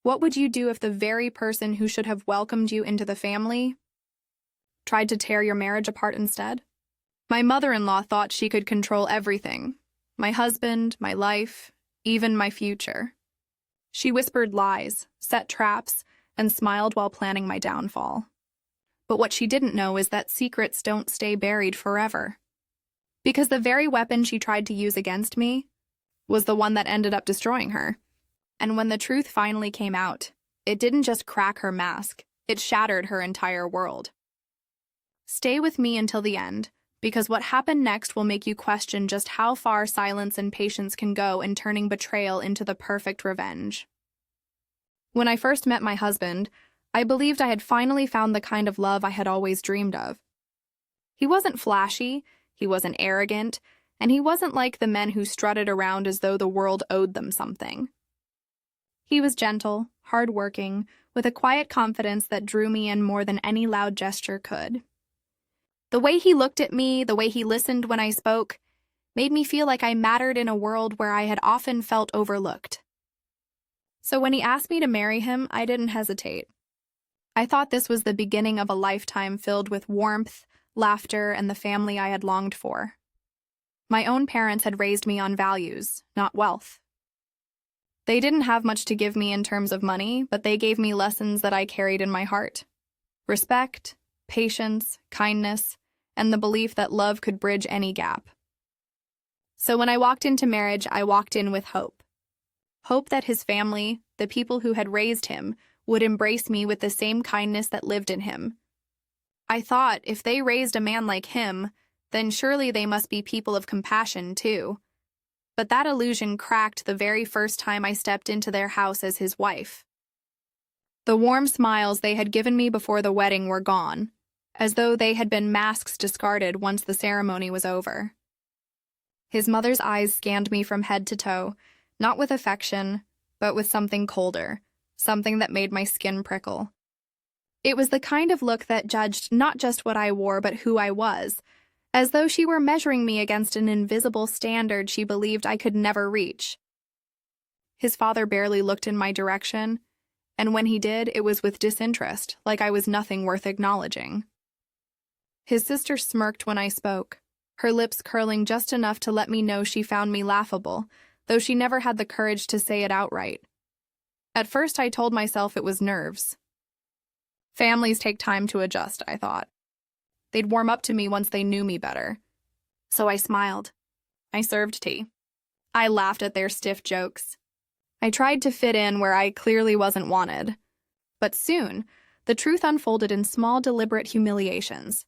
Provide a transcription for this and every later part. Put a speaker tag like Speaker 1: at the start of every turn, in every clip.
Speaker 1: What would you do if the very person who should have welcomed you into the family tried to tear your marriage apart instead? My mother-in-law thought she could control everything. My husband, my life, even my future. She whispered lies, set traps, and smiled while planning my downfall. But what she didn't know is that secrets don't stay buried forever. Because the very weapon she tried to use against me was the one that ended up destroying her. And when the truth finally came out, it didn't just crack her mask, it shattered her entire world. Stay with me until the end, because what happened next will make you question just how far silence and patience can go in turning betrayal into the perfect revenge. When I first met my husband, I believed I had finally found the kind of love I had always dreamed of. He wasn't flashy, he wasn't arrogant, and he wasn't like the men who strutted around as though the world owed them something. He was gentle, hard-working, with a quiet confidence that drew me in more than any loud gesture could. The way he looked at me, the way he listened when I spoke, made me feel like I mattered in a world where I had often felt overlooked. So when he asked me to marry him, I didn't hesitate. I thought this was the beginning of a lifetime filled with warmth, laughter, and the family I had longed for. My own parents had raised me on values, not wealth. They didn't have much to give me in terms of money, but they gave me lessons that I carried in my heart. Respect, patience, kindness, and the belief that love could bridge any gap. So when I walked into marriage, I walked in with hope. Hope that his family, the people who had raised him, would embrace me with the same kindness that lived in him. I thought, if they raised a man like him, then surely they must be people of compassion too. But that illusion cracked the very first time I stepped into their house as his wife. The warm smiles they had given me before the wedding were gone, as though they had been masks discarded once the ceremony was over. His mother's eyes scanned me from head to toe, not with affection, but with something colder, something that made my skin prickle. It was the kind of look that judged not just what I wore, but who I was, as though she were measuring me against an invisible standard she believed I could never reach. His father barely looked in my direction, and when he did, it was with disinterest, like I was nothing worth acknowledging. His sister smirked when I spoke, her lips curling just enough to let me know she found me laughable, though she never had the courage to say it outright. At first, I told myself it was nerves. Families take time to adjust, I thought. They'd warm up to me once they knew me better. So I smiled. I served tea. I laughed at their stiff jokes. I tried to fit in where I clearly wasn't wanted. But soon, the truth unfolded in small, deliberate humiliations.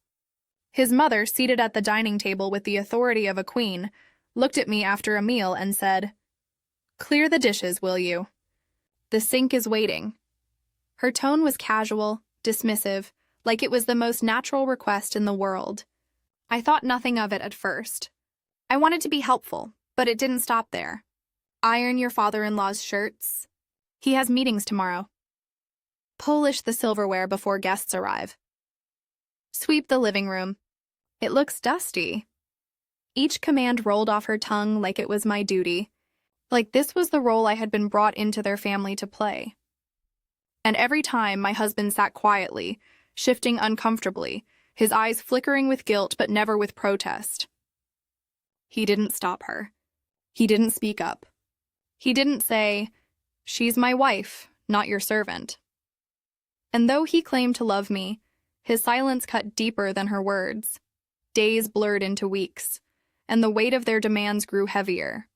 Speaker 1: His mother, seated at the dining table with the authority of a queen, looked at me after a meal and said, "Clear the dishes, will you? The sink is waiting." Her tone was casual, dismissive, like it was the most natural request in the world. I thought nothing of it at first. I wanted to be helpful, but it didn't stop there. Iron your father-in-law's shirts. He has meetings tomorrow. Polish the silverware before guests arrive. Sweep the living room. It looks dusty. Each command rolled off her tongue like it was my duty, like this was the role I had been brought into their family to play. And every time my husband sat quietly, shifting uncomfortably, his eyes flickering with guilt but never with protest. He didn't stop her. He didn't speak up. He didn't say, "She's my wife, not your servant." And though he claimed to love me, his silence cut deeper than her words. Days blurred into weeks, and the weight of their demands grew heavier.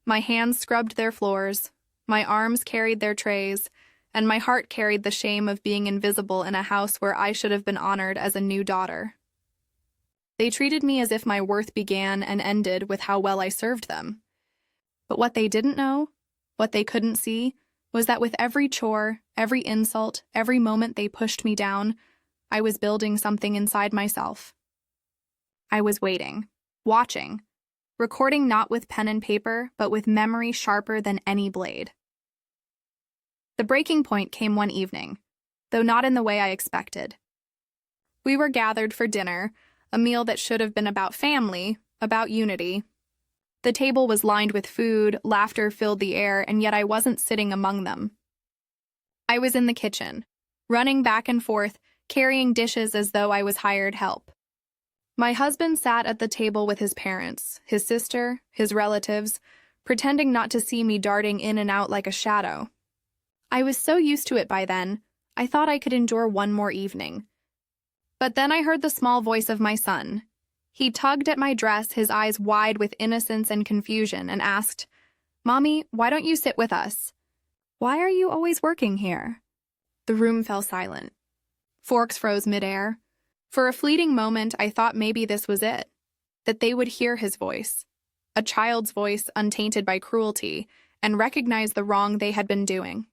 Speaker 1: My hands scrubbed their floors, my arms carried their trays, and my heart carried the shame of being invisible in a house where I should have been honored as a new daughter. They treated me as if my worth began and ended with how well I served them. But what they didn't know, what they couldn't see, was that with every chore, every insult, every moment they pushed me down, I was building something inside myself. I was waiting, watching, recording not with pen and paper, but with memory sharper than any blade. The breaking point came one evening, though not in the way I expected. We were gathered for dinner, a meal that should have been about family, about unity. The table was lined with food, laughter filled the air, and yet I wasn't sitting among them. I was in the kitchen, running back and forth, carrying dishes as though I was hired help. My husband sat at the table with his parents, his sister, his relatives, pretending not to see me darting in and out like a shadow. I was so used to it by then, I thought I could endure one more evening. But then I heard the small voice of my son. He tugged at my dress, his eyes wide with innocence and confusion, and asked, "Mommy, why don't you sit with us? Why are you always working here?" The room fell silent. Forks froze midair. For a fleeting moment, I thought maybe this was it, that they would hear his voice, a child's voice untainted by cruelty, and recognize the wrong they had been doing.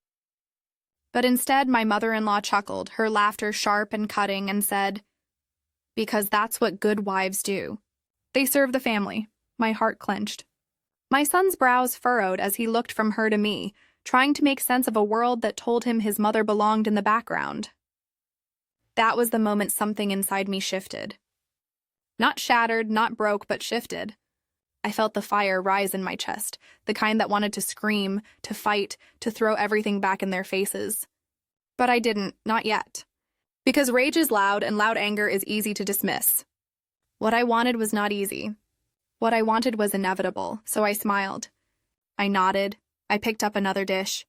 Speaker 1: But instead, my mother-in-law chuckled, her laughter sharp and cutting, and said, "Because that's what good wives do. They serve the family." My heart clenched. My son's brows furrowed as he looked from her to me, trying to make sense of a world that told him his mother belonged in the background. That was the moment something inside me shifted. Not shattered, not broke, but shifted. I felt the fire rise in my chest, the kind that wanted to scream, to fight, to throw everything back in their faces. But I didn't, not yet. Because rage is loud, and loud anger is easy to dismiss. What I wanted was not easy. What I wanted was inevitable, so I smiled. I nodded, I picked up another dish,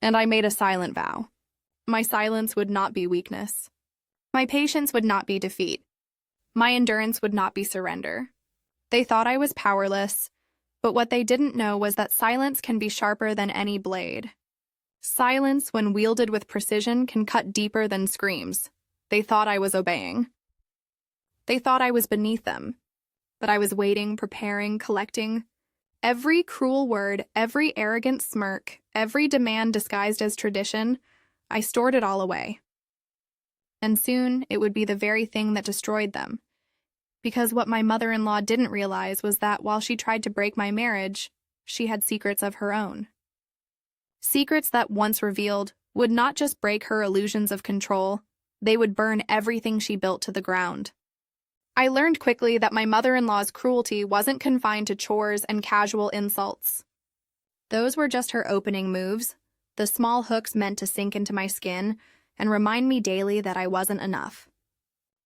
Speaker 1: and I made a silent vow. My silence would not be weakness. My patience would not be defeat. My endurance would not be surrender. They thought I was powerless, but what they didn't know was that silence can be sharper than any blade. Silence, when wielded with precision, can cut deeper than screams. They thought I was obeying. They thought I was beneath them, but I was waiting, preparing, collecting. Every cruel word, every arrogant smirk, every demand disguised as tradition, I stored it all away. And soon it would be the very thing that destroyed them. Because what my mother-in-law didn't realize was that while she tried to break my marriage, she had secrets of her own. Secrets that, once revealed, would not just break her illusions of control, they would burn everything she built to the ground. I learned quickly that my mother-in-law's cruelty wasn't confined to chores and casual insults. Those were just her opening moves, the small hooks meant to sink into my skin and remind me daily that I wasn't enough.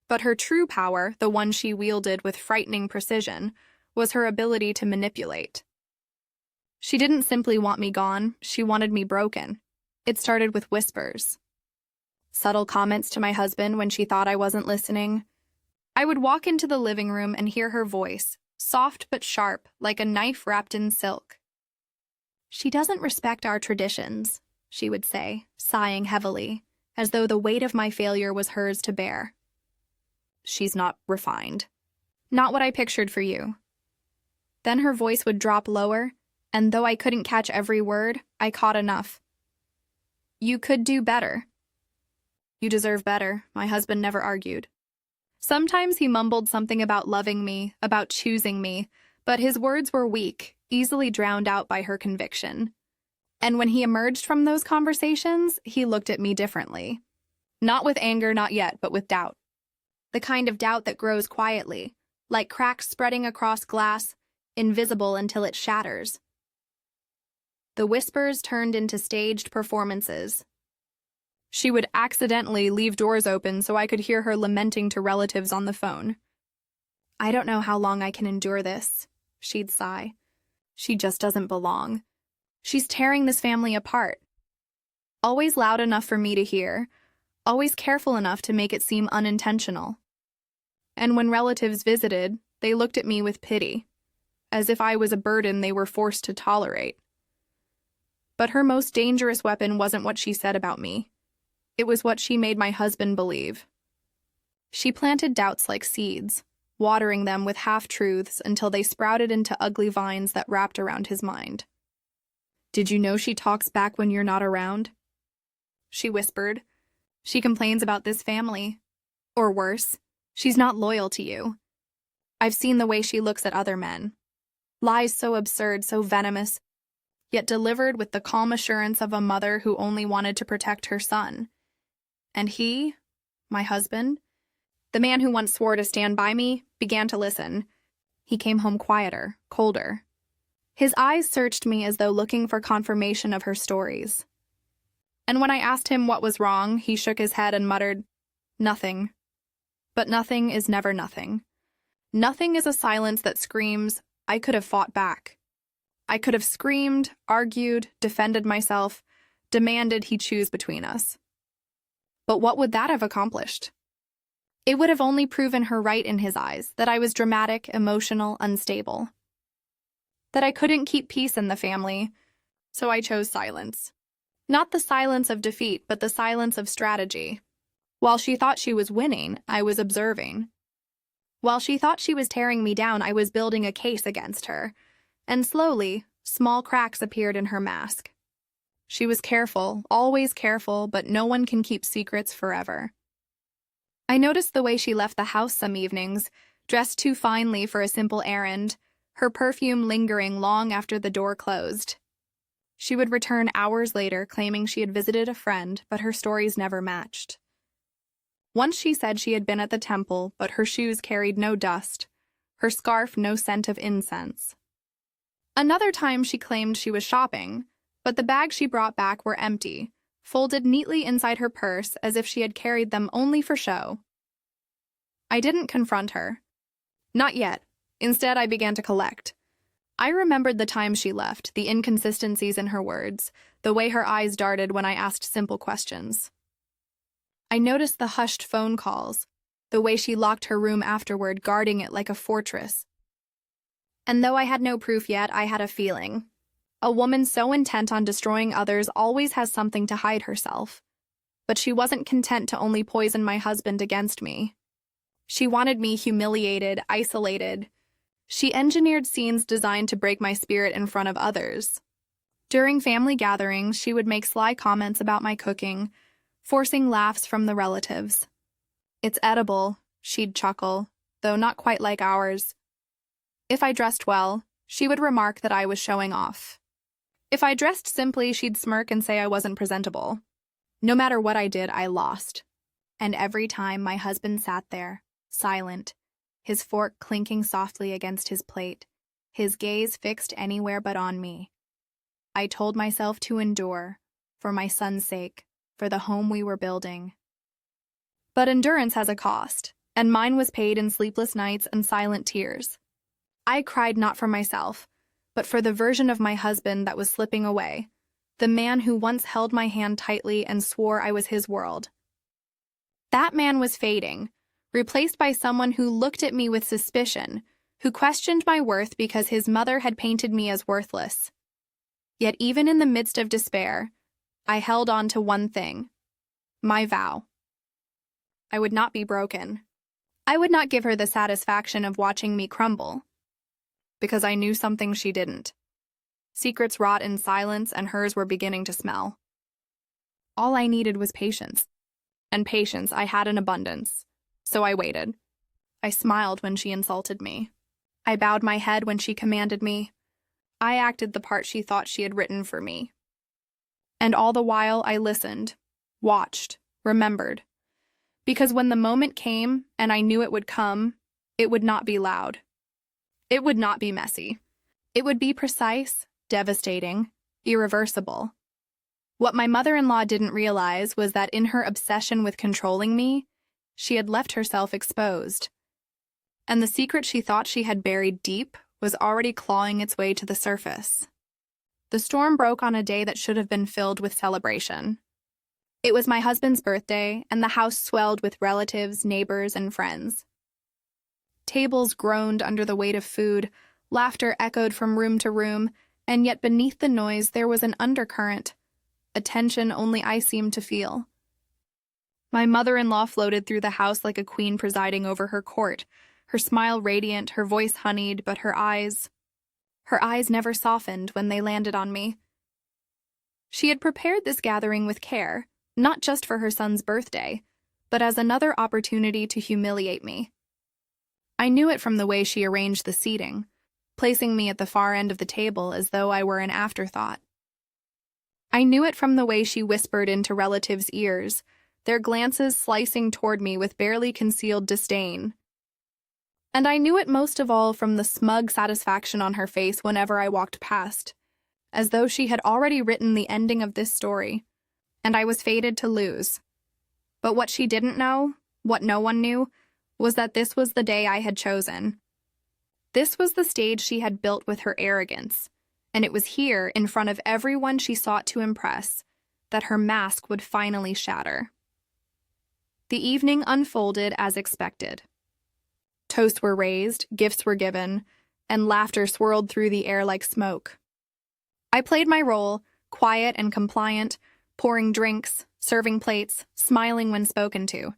Speaker 1: But her true power, the one she wielded with frightening precision, was her ability to manipulate. She didn't simply want me gone, she wanted me broken. It started with whispers. Subtle comments to my husband when she thought I wasn't listening. I would walk into the living room and hear her voice, soft but sharp, like a knife wrapped in silk. "She doesn't respect our traditions," she would say, sighing heavily, as though the weight of my failure was hers to bear. "She's not refined. Not what I pictured for you." Then her voice would drop lower, and though I couldn't catch every word, I caught enough. "You could do better." "You deserve better," my husband never argued. Sometimes he mumbled something about loving me, about choosing me, but his words were weak, easily drowned out by her conviction. And when he emerged from those conversations, he looked at me differently. Not with anger, not yet, but with doubt. The kind of doubt that grows quietly, like cracks spreading across glass, invisible until it shatters. The whispers turned into staged performances. She would accidentally leave doors open so I could hear her lamenting to relatives on the phone. "I don't know how long I can endure this," she'd sigh. "She just doesn't belong. She's tearing this family apart." Always loud enough for me to hear, always careful enough to make it seem unintentional. And when relatives visited, they looked at me with pity, as if I was a burden they were forced to tolerate. But her most dangerous weapon wasn't what she said about me. It was what she made my husband believe. She planted doubts like seeds, watering them with half-truths until they sprouted into ugly vines that wrapped around his mind. "Did you know she talks back when you're not around?" she whispered. "She complains about this family. Or worse, she's not loyal to you. I've seen the way she looks at other men. Lies so absurd, so venomous, yet delivered with the calm assurance of a mother who only wanted to protect her son. And he, my husband, the man who once swore to stand by me, began to listen. He came home quieter, colder. His eyes searched me as though looking for confirmation of her stories. And when I asked him what was wrong, he shook his head and muttered, "Nothing." But nothing is never nothing. Nothing is a silence that screams, "I could have fought back." I could have screamed, argued, defended myself, demanded he choose between us. But what would that have accomplished? It would have only proven her right in his eyes, that I was dramatic, emotional, unstable. That I couldn't keep peace in the family, so I chose silence. Not the silence of defeat, but the silence of strategy. While she thought she was winning, I was observing. While she thought she was tearing me down, I was building a case against her. And slowly, small cracks appeared in her mask. She was careful, always careful, but no one can keep secrets forever. I noticed the way she left the house some evenings, dressed too finely for a simple errand, her perfume lingering long after the door closed. She would return hours later claiming she had visited a friend, but her stories never matched. Once she said she had been at the temple, but her shoes carried no dust, her scarf no scent of incense. Another time she claimed she was shopping, but the bags she brought back were empty, folded neatly inside her purse as if she had carried them only for show. I didn't confront her. Not yet. Instead, I began to collect. I remembered the time she left, the inconsistencies in her words, the way her eyes darted when I asked simple questions. I noticed the hushed phone calls, the way she locked her room afterward, guarding it like a fortress. And though I had no proof yet, I had a feeling. A woman so intent on destroying others always has something to hide herself. But she wasn't content to only poison my husband against me. She wanted me humiliated, isolated. She engineered scenes designed to break my spirit in front of others. During family gatherings, she would make sly comments about my cooking, forcing laughs from the relatives. "It's edible," she'd chuckle, though not quite like ours. If I dressed well, she would remark that I was showing off. If I dressed simply, she'd smirk and say I wasn't presentable. No matter what I did, I lost. And every time my husband sat there, silent, his fork clinking softly against his plate, his gaze fixed anywhere but on me. I told myself to endure, for my son's sake, for the home we were building. But endurance has a cost, and mine was paid in sleepless nights and silent tears. I cried not for myself, but for the version of my husband that was slipping away, the man who once held my hand tightly and swore I was his world. That man was fading, replaced by someone who looked at me with suspicion, who questioned my worth because his mother had painted me as worthless. Yet even in the midst of despair, I held on to one thing, my vow. I would not be broken. I would not give her the satisfaction of watching me crumble, because I knew something she didn't. Secrets rot in silence, and hers were beginning to smell. All I needed was patience, and patience I had in abundance, so I waited. I smiled when she insulted me. I bowed my head when she commanded me. I acted the part she thought she had written for me. And all the while I listened, watched, remembered. Because when the moment came, and I knew it would come, it would not be loud. It would not be messy. It would be precise, devastating, irreversible. What my mother-in-law didn't realize was that in her obsession with controlling me, she had left herself exposed. And the secret she thought she had buried deep was already clawing its way to the surface. The storm broke on a day that should have been filled with celebration. It was my husband's birthday, and the house swelled with relatives, neighbors, and friends. Tables groaned under the weight of food, laughter echoed from room to room, and yet beneath the noise there was an undercurrent, a tension only I seemed to feel. My mother-in-law floated through the house like a queen presiding over her court, her smile radiant, her voice honeyed, but her eyes never softened when they landed on me. She had prepared this gathering with care, not just for her son's birthday, but as another opportunity to humiliate me. I knew it from the way she arranged the seating, placing me at the far end of the table as though I were an afterthought. I knew it from the way she whispered into relatives' ears, their glances slicing toward me with barely concealed disdain. And I knew it most of all from the smug satisfaction on her face whenever I walked past, as though she had already written the ending of this story, and I was fated to lose. But what she didn't know, what no one knew, was that this was the day I had chosen. This was the stage she had built with her arrogance, and it was here, in front of everyone she sought to impress, that her mask would finally shatter. The evening unfolded as expected. Toasts were raised, gifts were given, and laughter swirled through the air like smoke. I played my role, quiet and compliant, pouring drinks, serving plates, smiling when spoken to.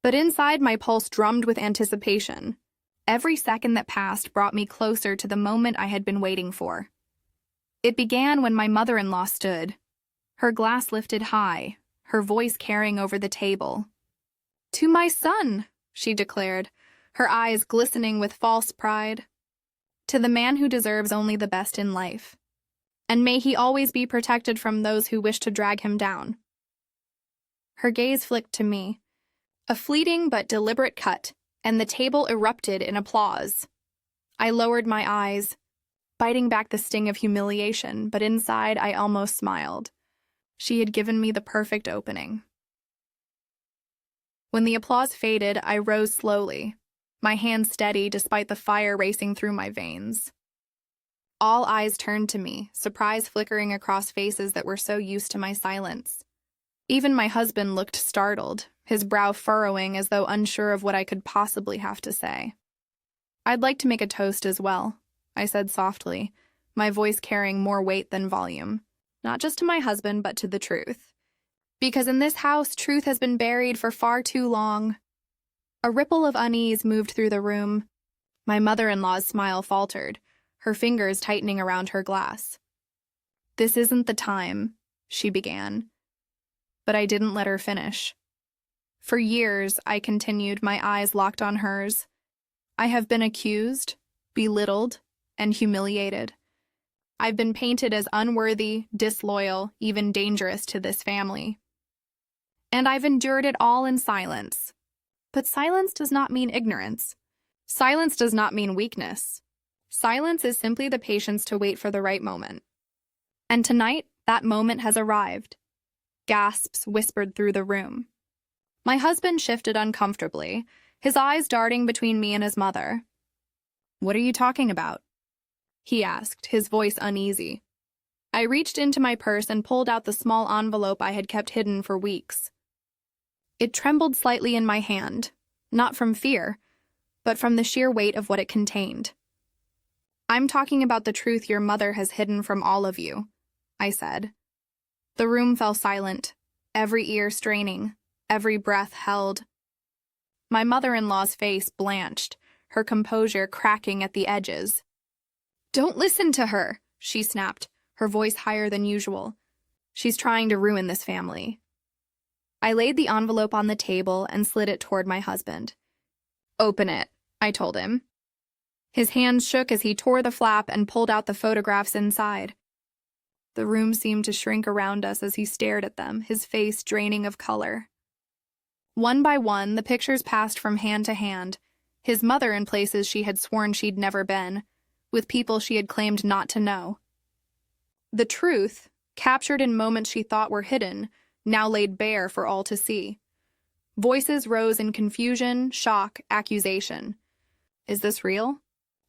Speaker 1: But inside, my pulse drummed with anticipation. Every second that passed brought me closer to the moment I had been waiting for. It began when my mother-in-law stood, her glass lifted high, her voice carrying over the table. "To my son," she declared, her eyes glistening with false pride. "To the man who deserves only the best in life. And may he always be protected from those who wish to drag him down." Her gaze flicked to me. A fleeting but deliberate cut, and the table erupted in applause. I lowered my eyes, biting back the sting of humiliation, but inside I almost smiled. She had given me the perfect opening. When the applause faded, I rose slowly, my hands steady despite the fire racing through my veins. All eyes turned to me, surprise flickering across faces that were so used to my silence. Even my husband looked startled, his brow furrowing as though unsure of what I could possibly have to say. "I'd like to make a toast as well," I said softly, my voice carrying more weight than volume. "Not just to my husband, but to the truth. Because in this house, truth has been buried for far too long." A ripple of unease moved through the room. My mother-in-law's smile faltered, her fingers tightening around her glass. "This isn't the time," she began. But I didn't let her finish. "For years," I continued, my eyes locked on hers, "I have been accused, belittled, and humiliated. I've been painted as unworthy, disloyal, even dangerous to this family. And I've endured it all in silence. But silence does not mean ignorance. Silence does not mean weakness. Silence is simply the patience to wait for the right moment. And tonight, that moment has arrived." Gasps whispered through the room. My husband shifted uncomfortably, his eyes darting between me and his mother. "What are you talking about?" he asked, his voice uneasy. I reached into my purse and pulled out the small envelope I had kept hidden for weeks. It trembled slightly in my hand, not from fear, but from the sheer weight of what it contained. "I'm talking about the truth your mother has hidden from all of you," I said. The room fell silent, every ear straining, every breath held. My mother-in-law's face blanched, her composure cracking at the edges. "Don't listen to her," she snapped, her voice higher than usual. "She's trying to ruin this family." I laid the envelope on the table and slid it toward my husband. "Open it," I told him. His hands shook as he tore the flap and pulled out the photographs inside. The room seemed to shrink around us as he stared at them, his face draining of color. One by one, the pictures passed from hand to hand, his mother in places she had sworn she'd never been, with people she had claimed not to know. The truth, captured in moments she thought were hidden, now laid bare for all to see. Voices rose in confusion, shock, accusation. "Is this real?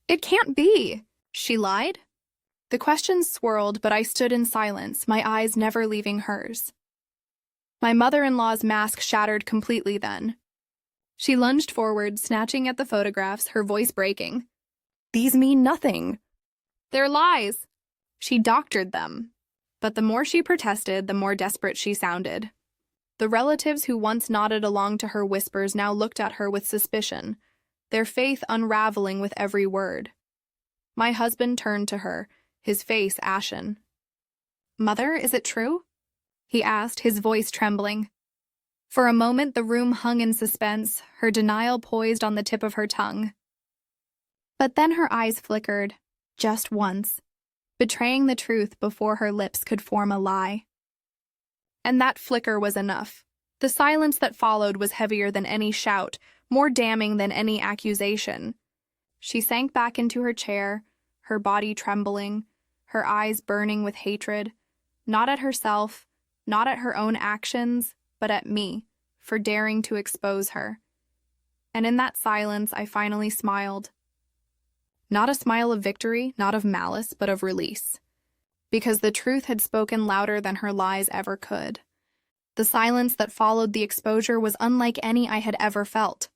Speaker 1: It can't be! She lied?" The questions swirled, but I stood in silence, my eyes never leaving hers. My mother-in-law's mask shattered completely then. She lunged forward, snatching at the photographs, her voice breaking. "These mean nothing. They're lies." She doctored them. But the more she protested, the more desperate she sounded. The relatives who once nodded along to her whispers now looked at her with suspicion, their faith unraveling with every word. My husband turned to her, his face ashen. "Mother, is it true?" he asked, his voice trembling. For a moment, the room hung in suspense, her denial poised on the tip of her tongue. But then her eyes flickered, just once, betraying the truth before her lips could form a lie. And that flicker was enough. The silence that followed was heavier than any shout, more damning than any accusation. She sank back into her chair, her body trembling, her eyes burning with hatred, not at herself, not at her own actions, but at me, for daring to expose her. And in that silence, I finally smiled. Not a smile of victory, not of malice, but of release. Because the truth had spoken louder than her lies ever could. The silence that followed the exposure was unlike any I had ever felt.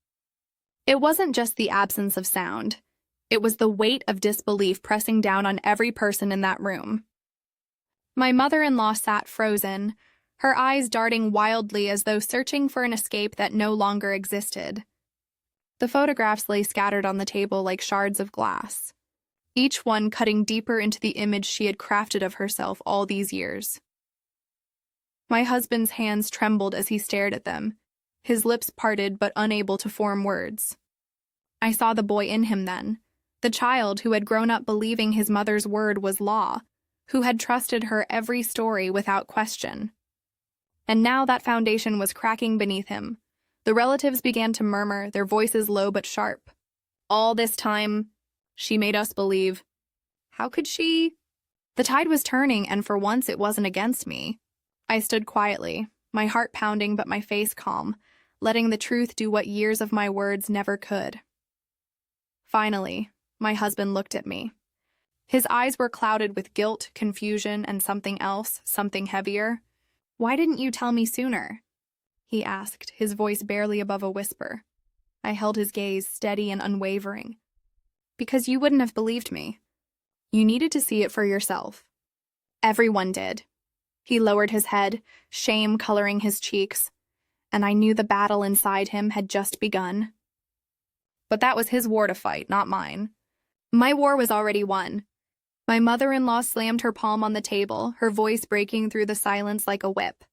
Speaker 1: It wasn't just the absence of sound. It was the weight of disbelief pressing down on every person in that room. My mother-in-law sat frozen, her eyes darting wildly as though searching for an escape that no longer existed. The photographs lay scattered on the table like shards of glass, each one cutting deeper into the image she had crafted of herself all these years. My husband's hands trembled as he stared at them, his lips parted but unable to form words. I saw the boy in him then, the child who had grown up believing his mother's word was law, who had trusted her every story without question. And now that foundation was cracking beneath him. The relatives began to murmur, their voices low but sharp. All this time, she made us believe. How could she? The tide was turning, and for once it wasn't against me. I stood quietly, my heart pounding but my face calm, letting the truth do what years of my words never could. Finally, my husband looked at me. His eyes were clouded with guilt, confusion, and something else, something heavier. "Why didn't you tell me sooner?" he asked, his voice barely above a whisper. I held his gaze, steady and unwavering. "Because you wouldn't have believed me. You needed to see it for yourself." Everyone did. He lowered his head, shame coloring his cheeks, and I knew the battle inside him had just begun. But that was his war to fight, not mine. My war was already won. My mother-in-law slammed her palm on the table, her voice breaking through the silence like a whip.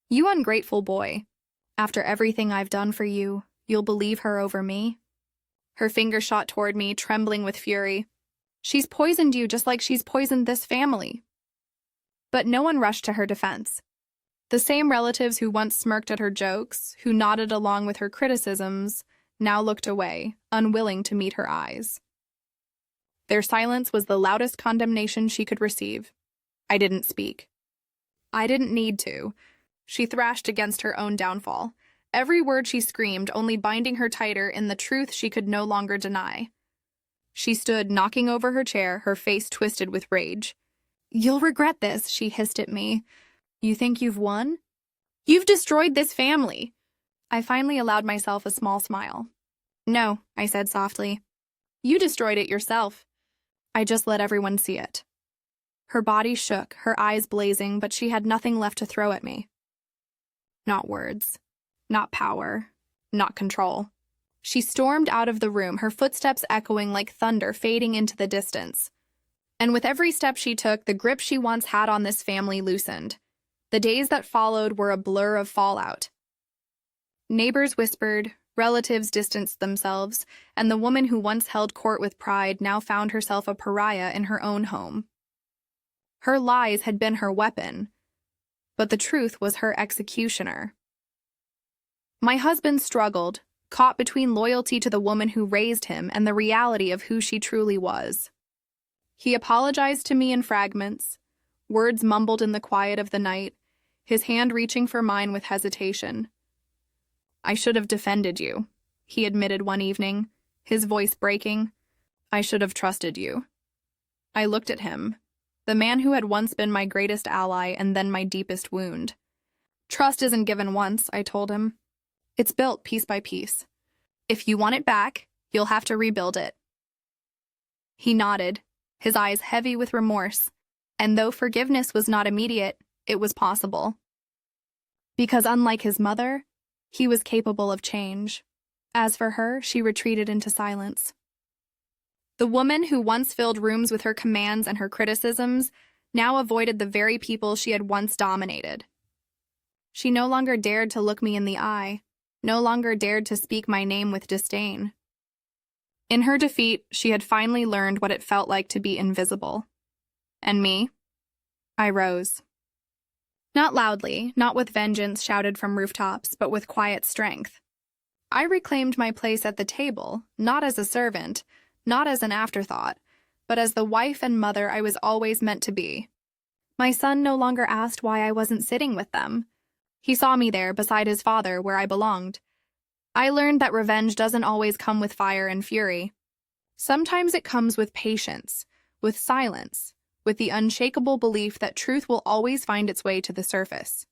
Speaker 1: "You ungrateful boy. After everything I've done for you, you'll believe her over me?" Her finger shot toward me, trembling with fury. "She's poisoned you just like she's poisoned this family." But no one rushed to her defense. The same relatives who once smirked at her jokes, who nodded along with her criticisms, now looked away, unwilling to meet her eyes. Their silence was the loudest condemnation she could receive. I didn't speak. I didn't need to. She thrashed against her own downfall. Every word she screamed, only binding her tighter in the truth she could no longer deny. She stood, knocking over her chair, her face twisted with rage. "You'll regret this," she hissed at me. "You think you've won? You've destroyed this family." I finally allowed myself a small smile. "No," I said softly. "You destroyed it yourself. I just let everyone see it." Her body shook, her eyes blazing, but she had nothing left to throw at me. Not words, not power, not control. She stormed out of the room, her footsteps echoing like thunder, fading into the distance. And with every step she took, the grip she once had on this family loosened. The days that followed were a blur of fallout. Neighbors whispered, relatives distanced themselves, and the woman who once held court with pride now found herself a pariah in her own home. Her lies had been her weapon, but the truth was her executioner. My husband struggled, caught between loyalty to the woman who raised him and the reality of who she truly was. He apologized to me in fragments, words mumbled in the quiet of the night, his hand reaching for mine with hesitation. "I should have defended you," he admitted one evening, his voice breaking. "I should have trusted you." I looked at him, the man who had once been my greatest ally and then my deepest wound. "Trust isn't given once," I told him. "It's built piece by piece. If you want it back, you'll have to rebuild it." He nodded, his eyes heavy with remorse, and though forgiveness was not immediate, it was possible. Because unlike his mother, he was capable of change. As for her, she retreated into silence. The woman who once filled rooms with her commands and her criticisms now avoided the very people she had once dominated. She no longer dared to look me in the eye, no longer dared to speak my name with disdain. In her defeat, she had finally learned what it felt like to be invisible. And me? I rose. Not loudly, not with vengeance shouted from rooftops, but with quiet strength. I reclaimed my place at the table, not as a servant, not as an afterthought, but as the wife and mother I was always meant to be. My son no longer asked why I wasn't sitting with them. He saw me there beside his father where I belonged. I learned that revenge doesn't always come with fire and fury. Sometimes it comes with patience, with silence, with the unshakable belief that truth will always find its way to the surface.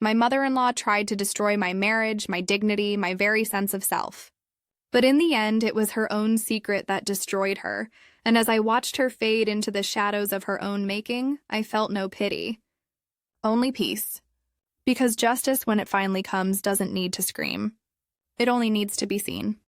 Speaker 1: My mother-in-law tried to destroy my marriage, my dignity, my very sense of self. But in the end, it was her own secret that destroyed her, and as I watched her fade into the shadows of her own making, I felt no pity. Only peace. Because justice, when it finally comes, doesn't need to scream. It only needs to be seen.